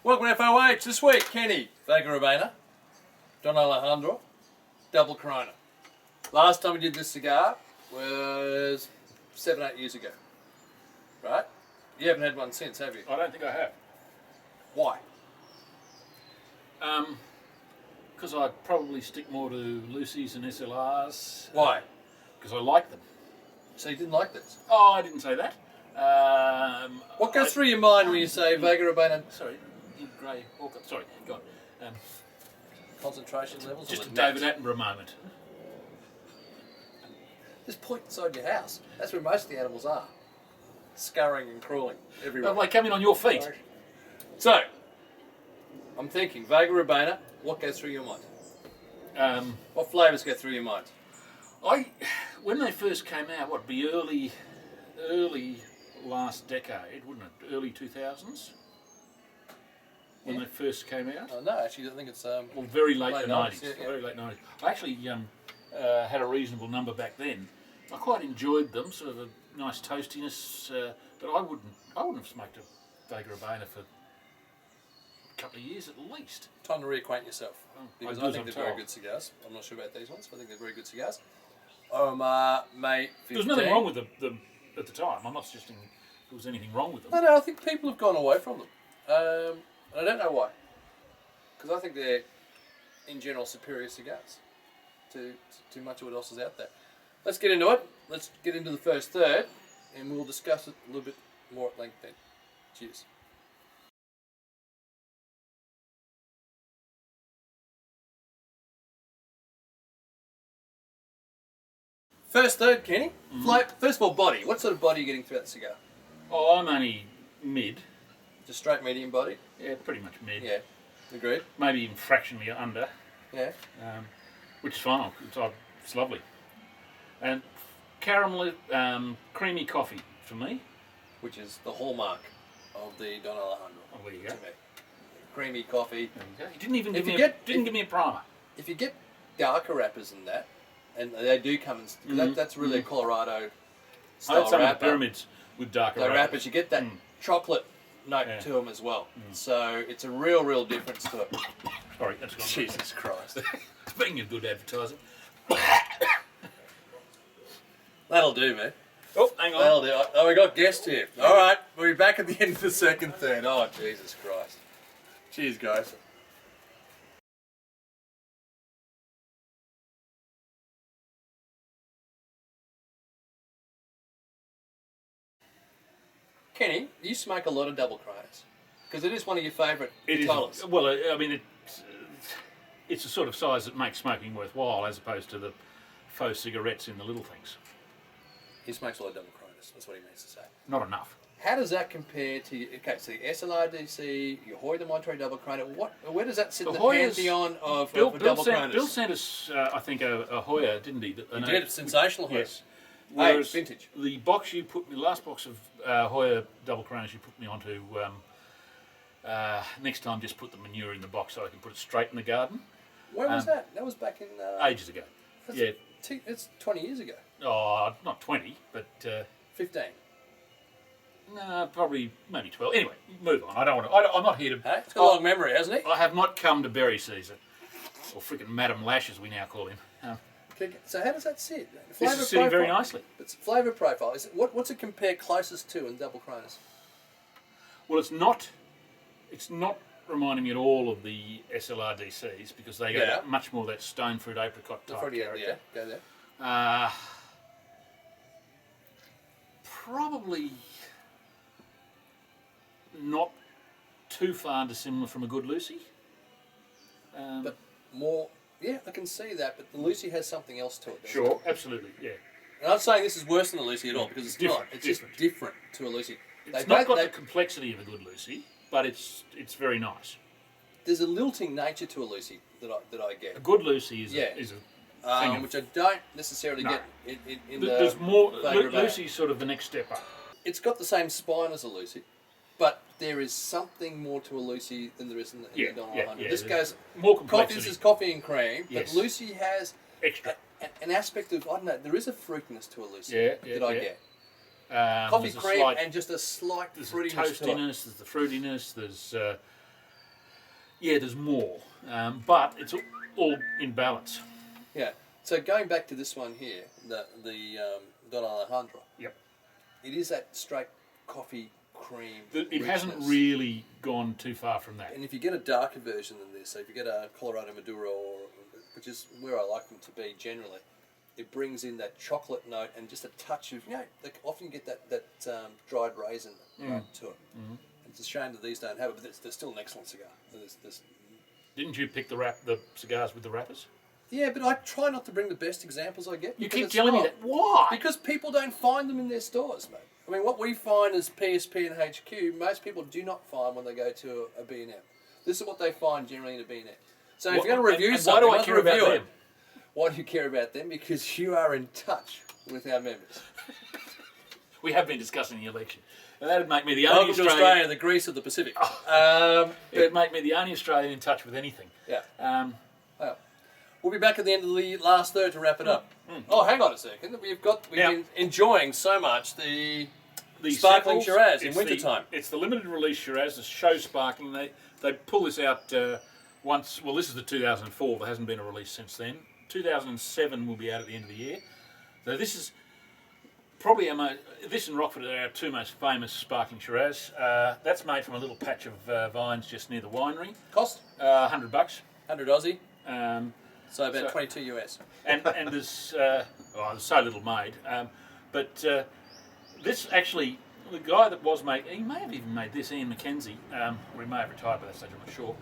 Welcome to FOH. This week, Kenny, Vega Robaina, Don Alejandro, double Corona. Last time we did this cigar was 7-8 years ago. Right? You haven't had one since, have you? I don't think I have. Why? Because I'd probably stick more to Lucy's and SLRs. Why? Because I like them. So you didn't like this? Oh, I didn't say that. What goes through your mind when you say Vega Robaina? Sorry, grey orchid. Sorry, go on. Concentration levels? Just a David Attenborough moment. Just point inside your house. That's where most of the animals are. Scurrying and crawling everywhere. Well, they come in on your feet. So, I'm thinking, Vega Robaina, what goes through your mind? What flavours go through your mind? When they first came out, what, be early last decade, wouldn't it? Early 2000s? When they first came out? Oh, no, actually, I think it's... well, very late late 90s. Yeah. Very late 90s. I actually had a reasonable number back then. I quite enjoyed them, sort of a nice toastiness, but I wouldn't have smoked a Vega Robaina for a couple of years at least. Time to reacquaint yourself. Because I think they're very good cigars. I'm not sure about these ones, but I think they're very good cigars. May 15. There was nothing wrong with them at the time. I'm not suggesting there was anything wrong with them. No, I think people have gone away from them. And I don't know why. Because I think they're, in general, superior cigars to much of what else is out there. Let's get into it. Let's get into the first third, and we'll discuss it a little bit more at length then. Cheers. First third, Kenny. First of all, body. What sort of body are you getting through that cigar? Oh, I'm only mid. Just straight medium body? Yeah, pretty much mid. Yeah, agreed. Maybe even fractionally under. Yeah. Which is fine. It's lovely. And caramel, creamy coffee for me. Which is the hallmark of the Don Alejandro. Oh, there you go. To me. Creamy coffee. There you go. He didn't even give me a primer. If you get darker wrappers than that, and they do come in, that's really a Colorado style I had some wrapper. of the pyramids with darker The wrappers. wrappers, you get that chocolate note to them as well. So it's a real difference to it. Sorry, that's gone. Jesus Christ. It's being a good advertiser. That'll do, man. Oh, hang on. That'll do. Oh, we got guests here. All right, we'll be back at the end of the second third. Oh, Jesus Christ. Cheers, guys. Kenny, you smoke a lot of double Coronas because it is one of your favourite colours. Well, I mean, it's a sort of size that makes smoking worthwhile as opposed to the faux cigarettes in the little things. He smokes a lot of double Coronas, that's what he means to say. Not enough. How does that compare to, so the SLRDC, your Hoya de Monterey double Corona, where does that sit in the pantheon of double Coronas? Bill sent us, I think, a Hoya, didn't he? He did, a sensational Hoya. Yes. Whereas vintage. The box you put me, last box of Hoya double Coronas you put me onto, next time just put the manure in the box so I can put it straight in the garden. When was that? That was back in... ages ago. It's 20 years ago. Oh, not 20, but... 15. No, probably maybe 12. Anyway, move on. I don't want to... I'm not here to... Hey, it's got a long memory, hasn't it? I have not come to berry season. Or freaking Madam Lash, as we now call him. So how does that sit? This is sitting very nicely. It's flavour profile. What's it compare closest to in double Coronas? Well, it's not reminding me at all of the SLRDCs because they go much more that stone fruit apricot type character. Yeah, go there. Probably not too far dissimilar from a good Lucy. But more... Yeah, I can see that, but the Lucy has something else to it. Sure, absolutely, yeah. And I'm saying this is worse than a Lucy at all, because it's different, not. It's just different to a Lucy. It's not got the complexity of a good Lucy, but it's very nice. There's a lilting nature to a Lucy that I get. A good Lucy is a thing which I don't necessarily get in There's more. Vega Robaina. Lucy's sort of the next step up. It's got the same spine as a Lucy, but there is something more to a Lucy than there is in the Don Alejandro. This goes more complexity. This is coffee and cream, Yes. but Lucy has Extra. an aspect of, I don't know, there is a fruitiness to a Lucy that I get. Coffee cream and just a slight fruitiness the toastiness, there's the fruitiness, there's Yeah, there's more, but it's all in balance. Yeah. So going back to this one here, the Don Alejandro. Yep. It is that straight coffee cream. It hasn't richness. really gone too far from that. And if you get a darker version than this, so if you get a Colorado Maduro, which is where I like them to be generally, it brings in that chocolate note and just a touch of, they often get that dried raisin note to it. Mm-hmm. It's a shame that these don't have it, but they're still an excellent cigar. Didn't you pick the cigars with the wrappers? Yeah, but I try not to bring the best examples I get. You keep telling me that. Why? Because people don't find them in their stores, mate. I mean, what we find as PSP and HQ, most people do not find when they go to a B&M. This is what they find generally in a B&M. So if you're going to review something, why do I care about them? Why do you care about them? Because you are in touch with our members. We have been discussing the election. And that would make me the only Welcome to Australia, the Greece of the Pacific. It would make me the only Australian in touch with anything. Yeah. We'll be back at the end of the last third to wrap it up. Oh, hang on a second. We've been enjoying so much the sparkling Shiraz in wintertime. It's the limited release Shiraz, the show sparkling. They pull this out once. Well, this is the 2004. There hasn't been a release since then. 2007 will be out at the end of the year. So this is probably this and Rockford are our two most famous sparkling Shiraz. That's made from a little patch of vines just near the winery. Cost? $100. 100 Aussie. So about 22 US. And there's there's so little made. But this actually, the guy that was he may have even made this, Ian McKenzie, or he may have retired by that stage, I'm not sure.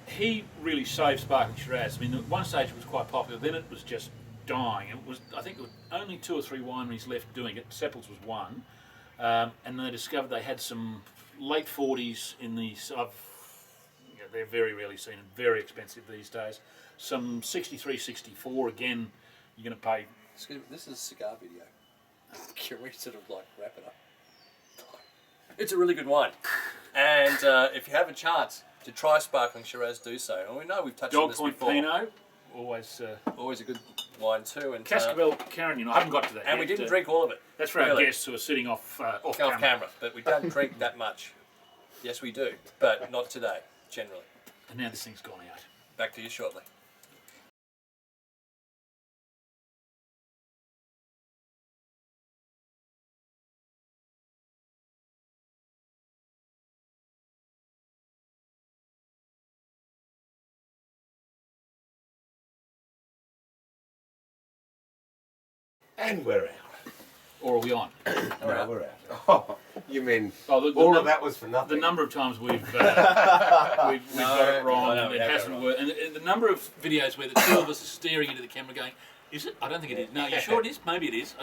He really saved sparkling Shiraz. I mean, at one stage it was quite popular, then it was just dying. I think there were only 2 or 3 wineries left doing it. Seppels was one. And they discovered they had some late 40s in the they're very rarely seen and very expensive these days. Some 63, 64, again, you're going to pay. Excuse me, this is a cigar video. Can we sort of wrap it up? It's a really good wine. And if you have a chance to try sparkling Shiraz, do so. And we know we've touched on this before. Dog Point Pinot, always a good wine too. And Cascabel Carignan, I haven't got to that and yet. We didn't drink all of it. That's for our guests who are sitting off camera. But we don't drink that much. Yes, we do, but not today. Generally. And now this thing's gone out. Back to you shortly. And we're out. Or are we on? No, we're out. Oh, you mean all of that was for nothing? The number of times we've got it wrong and it hasn't worked. And the number of videos where the two of us are staring into the camera going, is it? I don't think it is. No, you sure it is? Maybe it is.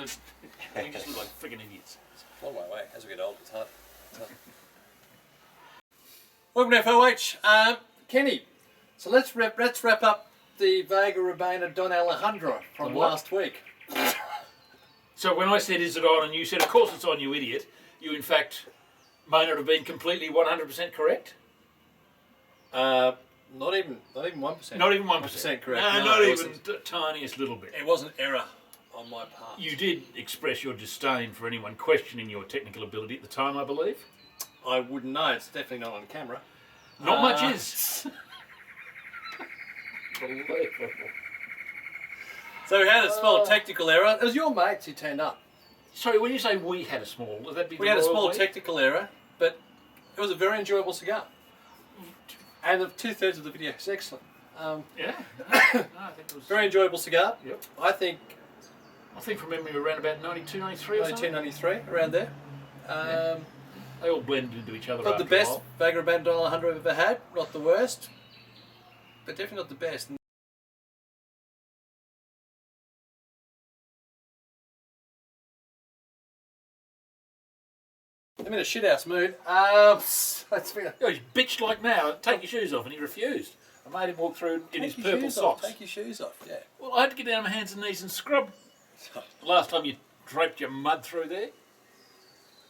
We just look like friggin' idiots. It's a long way. As we get older, it's hard. Welcome to FOH. Kenny, so let's wrap up the Vega Robaina Don Alejandro from last week. So when I said, is it on, and you said, of course it's on, you idiot, you in fact may not have been completely 100% correct? Not even 1%. Not even 1% correct. No, not even the tiniest little bit. It was an error on my part. You did express your disdain for anyone questioning your technical ability at the time, I believe. I wouldn't know. It's definitely not on camera. Not much is. So we had a small technical error. It was your mates who turned up. Sorry, when you say we had a small, does that be we had a small technical error, but it was a very enjoyable cigar. And the 2/3 of the video is excellent. Yeah. No, I think it was very enjoyable cigar. Yep. I think from memory around about 92, 93 or 92, 93, around there. They all blended into each other. Not the best Vega Robaina Don Alejandro I've ever had. Not the worst, but definitely not the best. I'm in a shithouse mood. He's bitched like now. Take your shoes off, and he refused. I made him walk through in his purple socks. Take your shoes off, yeah. Well, I had to get down on my hands and knees and scrub. The last time you draped your mud through there.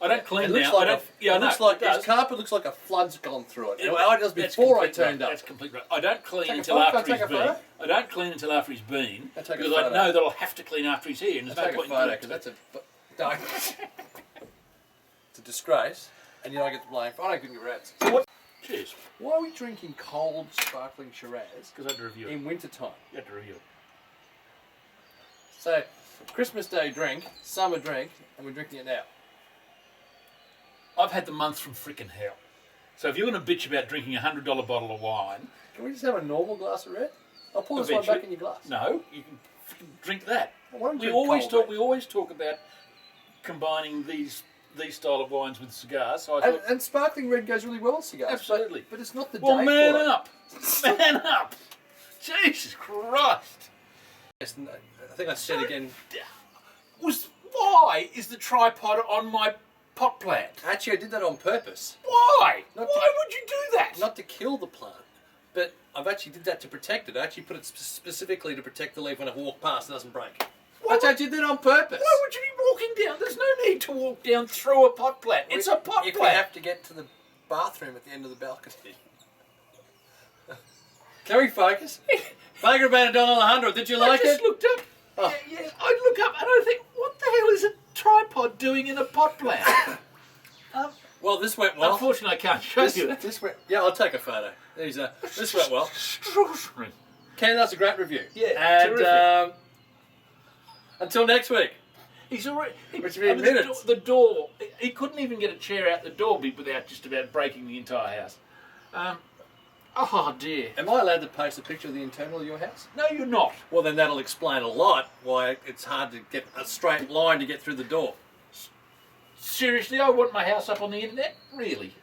I don't clean now. His carpet looks like a flood's gone through it. I just before I turned up. That's complete right. I don't clean until after he's been. I don't clean until after he's been because I know that I'll have to clean after he's here, and there's no point in doing it. That's it's a disgrace, and you don't get the blame. I don't give you rats. So Cheers. Why are we drinking cold, sparkling Shiraz Because I had to review it. in winter time? You had to review it. So, Christmas Day drink, summer drink, and we're drinking it now. I've had the month from frickin' hell. So if you're going to bitch about drinking a $100 bottle of wine, Can we just have a normal glass of red? I'll pour this one Eventually. back in your glass. no, you can frickin' drink that. Why don't We you always cold talk. red? We always talk about combining these style of wines with cigars. So I And, thought, and sparkling red goes really well with cigars. Absolutely. But it's not the well, day man for it. up, man up. Jesus Christ! Yes, no, I think I said again. Why is the tripod on my pot plant? Actually, I did that on purpose. Why? Not Why to- would you do that? Not to kill the plant, but I've actually did that to protect it. I actually put it specifically to protect the leaf when I walk past, it doesn't break. I did that on purpose. Why would you be walking down? There's no need to walk down through a pot plant. It's a pot If we plant. have to get to the bathroom at the end of the balcony. Can we focus? Vagrant Band Don Alejandro, did you I like just it? looked up. Oh. Yeah, I look up and I think, what the hell is a tripod doing in a pot plant? Well, this went well. Unfortunately, I can't show you that. This went. Yeah, I'll take a photo. This went well. Extraordinary. Ken, that's a great review. Yeah, and terrific. until next week. He's already. Which would be minutes. The door. He couldn't even get a chair out the door without just about breaking the entire house. Oh dear. Am I allowed to post a picture of the internal of your house? No, you're not. Well, then that'll explain a lot why it's hard to get a straight line to get through the door. Seriously, I want my house up on the internet. Really?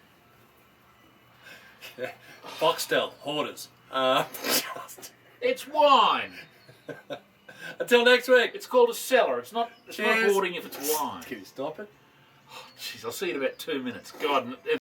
Foxtel, hoarders. It's wine. Until next week. It's called a cellar. It's not Cheers. hoarding if it's wine. Can you stop it? Jeez, I'll see you in about 2 minutes. God, and